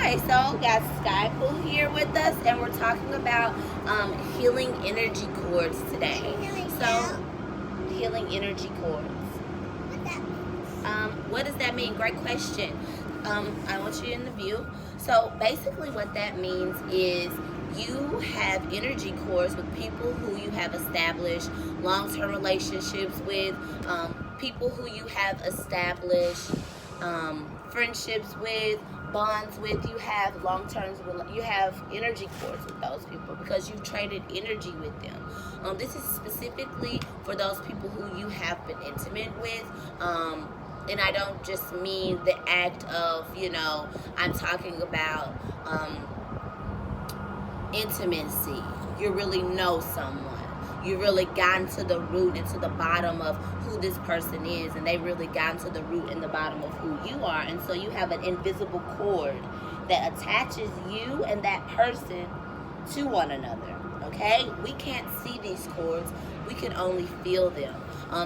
Okay, so we got Sky Poo here with us, and we're talking about healing energy cords today. Healing energy cords. What does that mean? Great question. I want you in the view. So basically what that means is you have energy cords with people who you have established long-term relationships with, people who you have established friendships with, bonds with. You have you have energy cords with those people because you've traded energy with them. This is specifically for those people who you have been intimate with. And I don't just mean the act of, I'm talking about intimacy. You really know someone. You really gotten to the root and to the bottom of who this person is, and they really gotten to the root and the bottom of who you are. And so you have an invisible cord that attaches you and that person to one another. Okay? We can't see these cords. We can only feel them.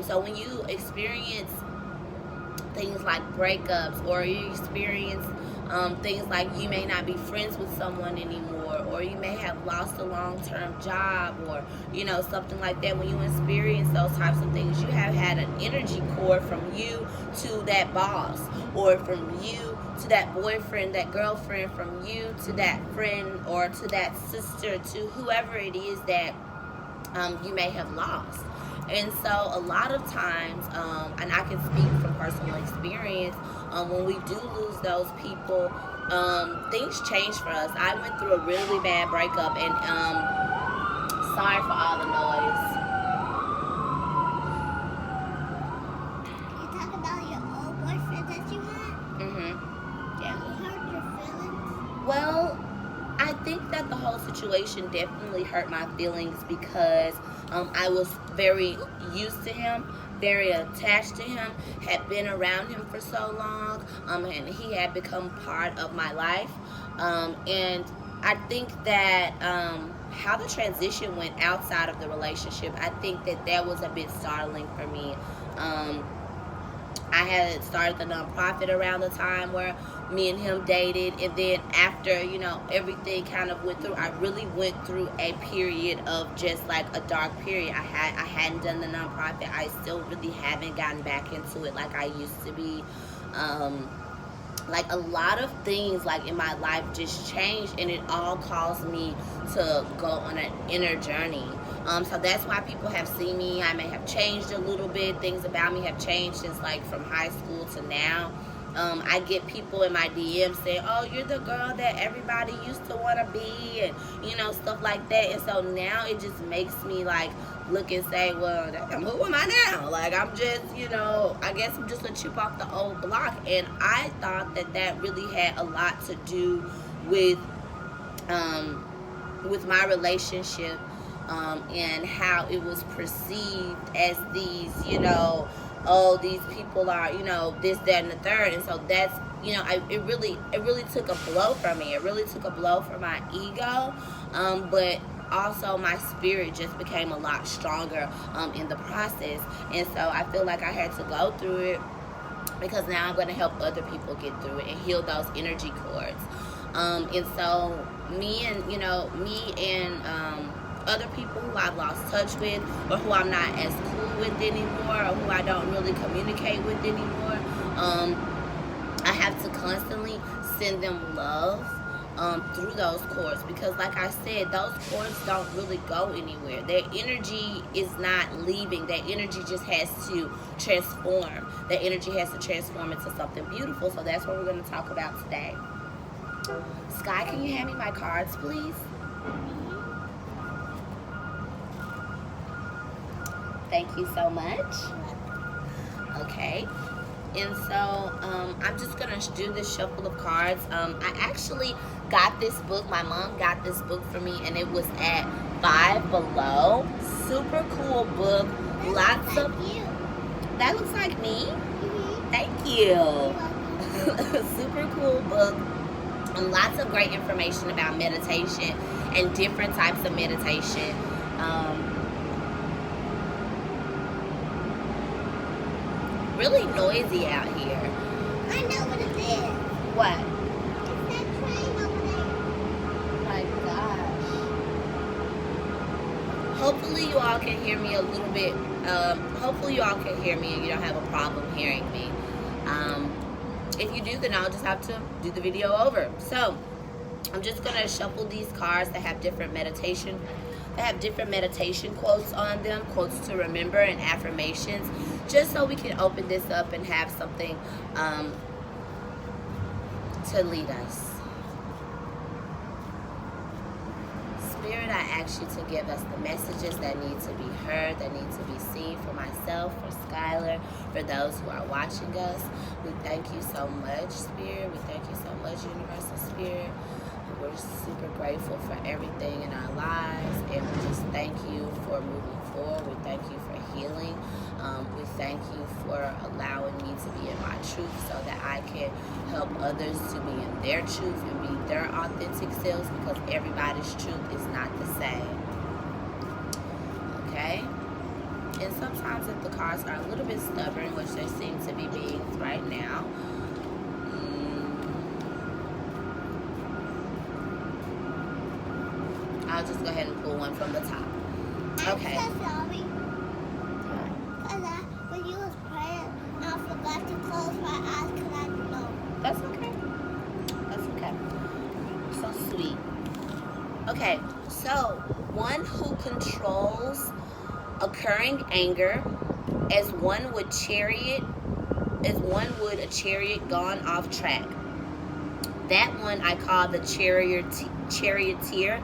So when you experience things like breakups, or you experience things like you may not be friends with someone anymore, or you may have lost a long-term job, or something like that. When you experience those types of things, you have had an energy cord from you to that boss, or from you to that boyfriend, that girlfriend, from you to that friend, or to that sister, to whoever it is that you may have lost. And so a lot of times, and I can speak from personal experience, when we do lose those people, things change for us. I went through a really bad breakup, and sorry for all the noise. You talk about your old boyfriend that you had? Mm-hmm. Yeah. He hurt your feelings? Well, I think that the whole situation definitely hurt my feelings because I was very used to him, very attached to him, had been around him for so long, and he had become part of my life. And I think that how the transition went outside of the relationship, I think that was a bit startling for me. I had started the nonprofit around the time where me and him dated, and then after everything kind of went through, I really went through a period of just like a dark period. I hadn't done the nonprofit. I still really haven't gotten back into it like I used to be. Like a lot of things like in my life just changed, and it all caused me to go on an inner journey. So that's why people have seen me. I may have changed a little bit. Things about me have changed since like from high school to now. I get people in my DMs saying, oh, you're the girl that everybody used to want to be, and stuff like that. And so now it just makes me like look and say, well, damn, who am I now? Like, I'm just, I guess I'm just a chip off the old block. And I thought that really had a lot to do with my relationship, and how it was perceived as these, oh, these people are, this, that, and the third. And so that's, it really took a blow from me. It really took a blow for my ego, but also my spirit just became a lot stronger in the process. And so I feel like I had to go through it because now I'm going to help other people get through it and heal those energy cords. And so me and other people who I've lost touch with, or who I'm not as cool with anymore, or who I don't really communicate with anymore, I have to constantly send them love through those cords, because like I said, those cords don't really go anywhere. Their energy is not leaving. Their energy just has to transform. Their energy has to transform into something beautiful. So that's what we're going to talk about today. Sky, can you hand me my cards, please? Thank you so much. Okay. And so I'm just going to do this shuffle of cards. I actually got this book. My mom got this book for me, and it was at Five Below. Super cool book. Lots of... That looks like me? Mm-hmm. Thank you. Super cool book. Lots of great information about meditation and different types of meditation. Really noisy out here. I know what it is. What? It's that train hopefully you all can hear me a little bit. Hopefully you all can hear me and you don't have a problem hearing me. If you do, then I'll just have to do the video over. So I'm just gonna shuffle these cards that have different meditation. They have different meditation quotes on them, quotes to remember and affirmations, just so we can open this up and have something to lead us. Spirit, I ask you to give us the messages that need to be heard, that need to be seen for myself, for Skylar, for those who are watching us. We thank you so much, Spirit. We thank you so much, Universal Spirit. We're super grateful for everything in our lives, and we just thank you for moving forward. We thank you for healing. We thank you for allowing me to be in my truth so that I can help others to be in their truth and be their authentic selves, because everybody's truth is not the same. Okay? And sometimes if the cards are a little bit stubborn, which they seem to be being right now, I'll just go ahead and pull one from the top. Okay. I'm so sorry. Because when you was praying, I forgot to close my eyes because I didn't know. That's okay. That's okay. So sweet. Okay, so one who controls occurring anger as one would a chariot gone off track. That one I call the charioteer.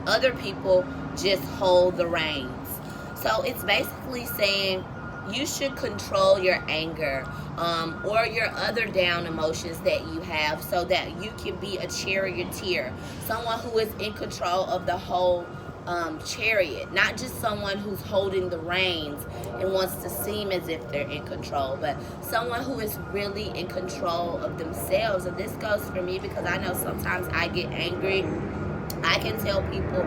Other people just hold the reins. So it's basically saying you should control your anger or your other down emotions that you have, so that you can be a charioteer, someone who is in control of the whole chariot, not just someone who's holding the reins and wants to seem as if they're in control, but someone who is really in control of themselves. And this goes for me because I know sometimes I get angry. I can tell people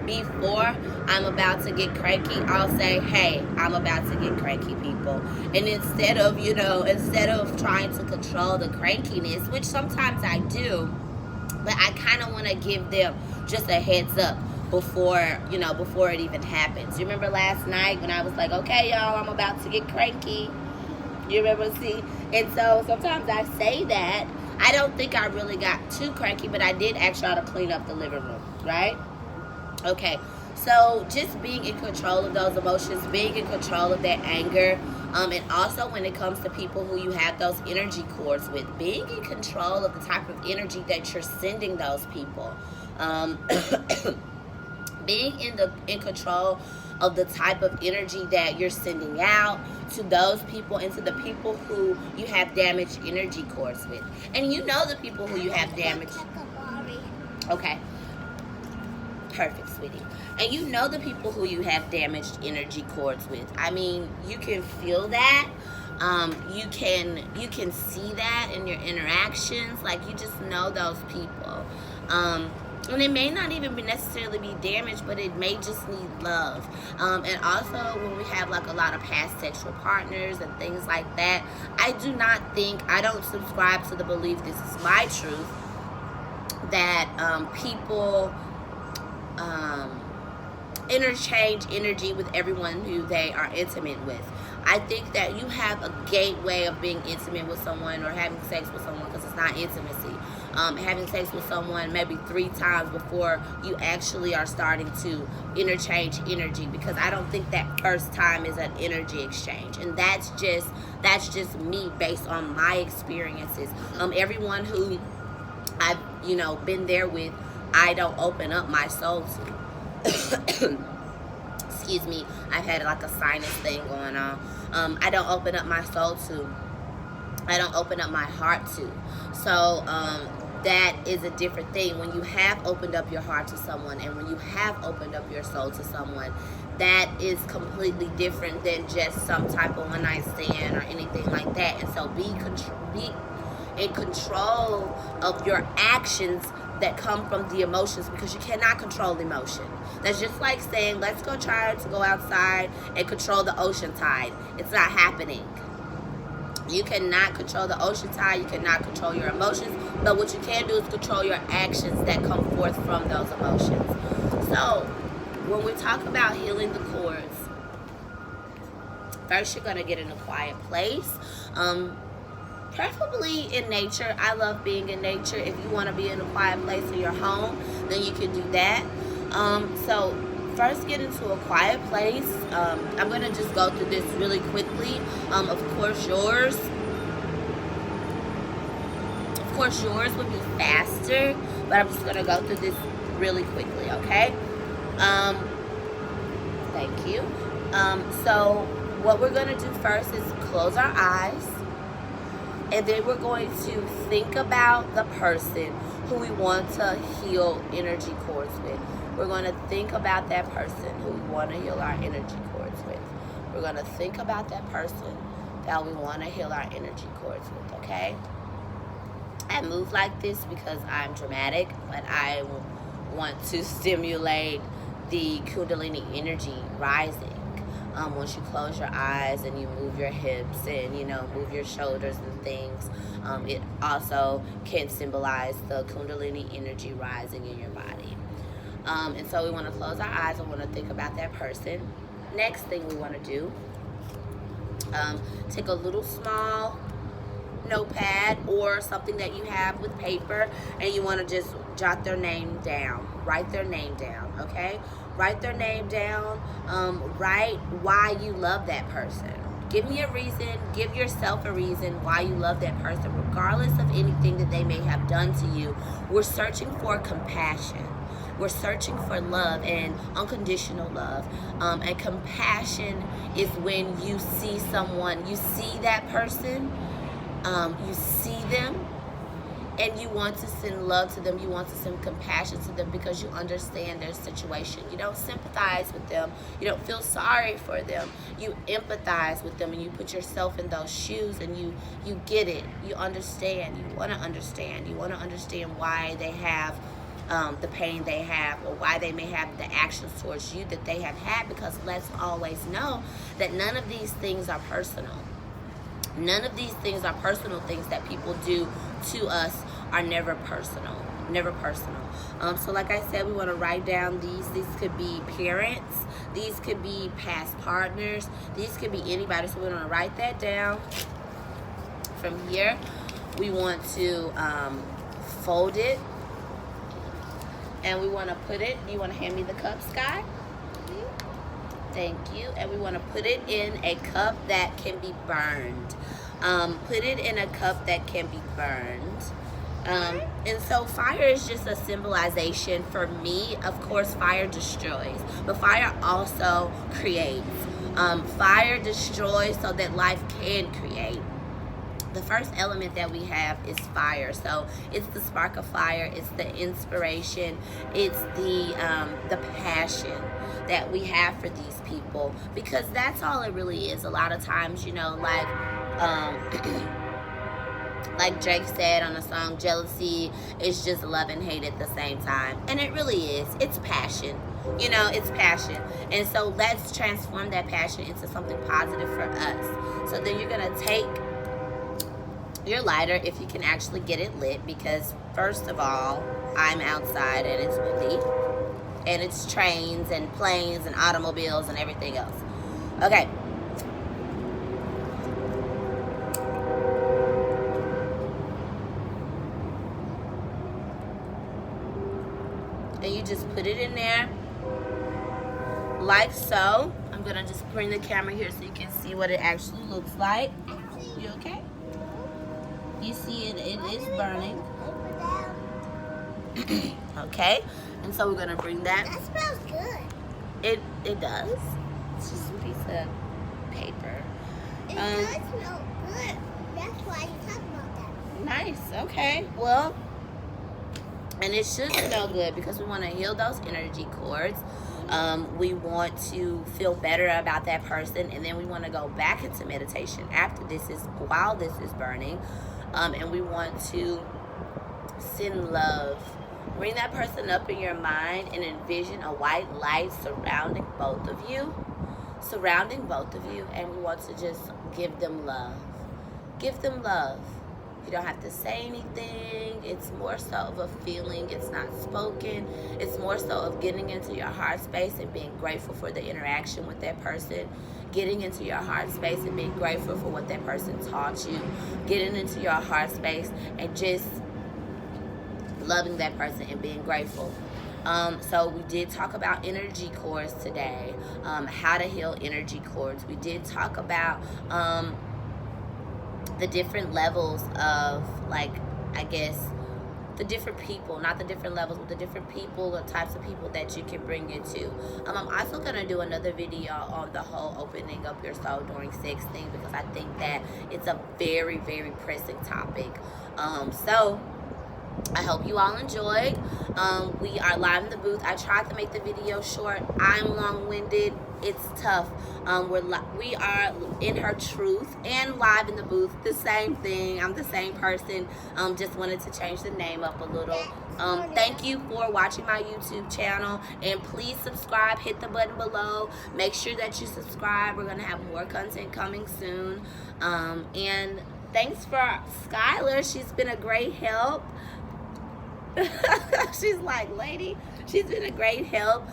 before I'm about to get cranky, I'll say, hey, I'm about to get cranky, people. And instead of trying to control the crankiness, which sometimes I do, but I kind of want to give them just a heads up before it even happens. You remember last night when I was like, okay, y'all, I'm about to get cranky? You remember? See? And so sometimes I say that. I don't think I really got too cranky, but I did ask y'all to clean up the living room, right? Okay, so just being in control of those emotions, being in control of that anger, and also when it comes to people who you have those energy cords with, being in control of the type of energy that you're sending those people. Being in control of the type of energy that you're sending out to those people and to the people who you have damaged energy cords with. And you know the people who you have damaged. Okay. Perfect, sweetie. And you know the people who you have damaged energy cords with. I mean, you can feel that. You can see that in your interactions. Like, you just know those people. And it may not even necessarily be damaged, but it may just need love. And also when we have like a lot of past sexual partners and things like that, I don't subscribe to the belief, this is my truth, that people interchange energy with everyone who they are intimate with. I think that you have a gateway of being intimate with someone or having sex with someone, because it's not intimacy. Having sex with someone maybe 3 times before you actually are starting to interchange energy, because I don't think that first time is an energy exchange. And that's just me based on my experiences. Everyone who I've been there with, I don't open up my soul to. Excuse me, I've had like a sinus thing going on. I don't open up my soul to. I don't open up my heart to. So that is a different thing. When you have opened up your heart to someone, and when you have opened up your soul to someone, that is completely different than just some type of one-night stand or anything like that. And so be in control of your actions that come from the emotions, because you cannot control emotion. That's just like saying, let's go try to go outside and control the ocean tide. It's not happening. You cannot control the ocean tide. You cannot control your emotions. But what you can do is control your actions that come forth from those emotions. So when we talk about healing the cords, first you're going to get in a quiet place, preferably in nature. I love being in nature. If you want to be in a quiet place in your home, then you can do that. So first get into a quiet place. I'm going to just go through this really quickly. Of course yours would be faster, but I'm just going to go through this really quickly, okay? Thank you. So what we're going to do first is close our eyes, and then we're going to think about the person who we want to heal energy cords with. We're going to think about that person who we want to heal our energy cords with. We're going to think about that person that we want to heal our energy cords with, okay? I move like this because I'm dramatic, but I want to stimulate the Kundalini energy rising. Once you close your eyes and you move your hips and, move your shoulders and things, it also can symbolize the Kundalini energy rising in your body. And so we want to close our eyes and want to think about that person. Next thing we want to do, take a little small notepad or something that you have with paper, and you want to just jot their name down. Write their name down, okay? Write their name down. Write why you love that person. Give me a reason. Give yourself a reason why you love that person, regardless of anything that they may have done to you. We're searching for compassion. We're searching for love and unconditional love. And compassion is when you see someone, you see that person, you see them, and you want to send love to them. You want to send compassion to them because you understand their situation. You don't sympathize with them. You don't feel sorry for them. You empathize with them, and you put yourself in those shoes, and you get it. You understand. You want to understand. You want to understand why they have the pain they have, or why they may have the actions towards you that they have had, because let's always know that none of these things are personal. None of these things are personal. Things that people do to us are never personal. Never personal. So like I said, we want to write down these. These could be parents. These could be past partners. These could be anybody. So we're going to write that down. From here, we want to fold it. And we want to put it. You want to hand me the cup, Sky? Thank you. And we want to put it in a cup that can be burned. Put it in a cup that can be burned. And so fire is just a symbolization for me. Of course, fire destroys, but fire also creates. Fire destroys so that life can create. The first element that we have is fire. So it's the spark of fire, it's the inspiration, it's the passion that we have for these people, because that's all it really is. A lot of times, like Drake said on the song, jealousy is just love and hate at the same time. And it really is. It's passion. It's passion. And so let's transform that passion into something positive for us. So then you're going to take your lighter, if you can actually get it lit, because first of all, I'm outside and it's windy. And it's trains and planes and automobiles and everything else. Okay. And you just put it in there like so. I'm going to just bring the camera here so you can see what it actually looks like. You okay? You see it is burning. Okay, and so we're gonna bring that. That smells good. It does. It's just a piece of paper. It does smell good. That's why you talk about that. Nice. Okay. Well, and it should smell good because we want to heal those energy cords. We want to feel better about that person, and then we want to go back into meditation while this is burning, and we want to send love. Bring that person up in your mind and envision a white light surrounding both of you, and we want to just give them love. Give them love. You don't have to say anything. It's more so of a feeling. It's not spoken. It's more so of getting into your heart space and being grateful for the interaction with that person. Getting into your heart space and being grateful for what that person taught you. Getting into your heart space and just loving that person and being grateful. So we did talk about energy cords today, how to heal energy cords. We did talk about the different levels of, like, I guess, the different people, not the different levels, but the different people or types of people that you can bring into. I'm also going to do another video on the whole opening up your soul during sex thing, because I think that it's a very, very pressing topic. So I hope you all enjoyed. We are live in the booth. I tried to make the video short. I'm long-winded. It's tough. We are in her truth and live in the booth, the same thing. I'm the same person. Just wanted to change the name up a little. Thank you for watching my YouTube channel, and please subscribe. Hit the button below. Make sure that you subscribe. We're gonna have more content coming soon. And thanks for Skylar. She's been a great help. She's like, lady, she's been a great help.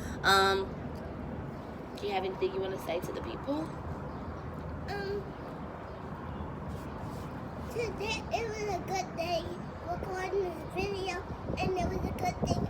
Do you have anything you want to say to the people? Today it was a good day recording this video, and it was a good thing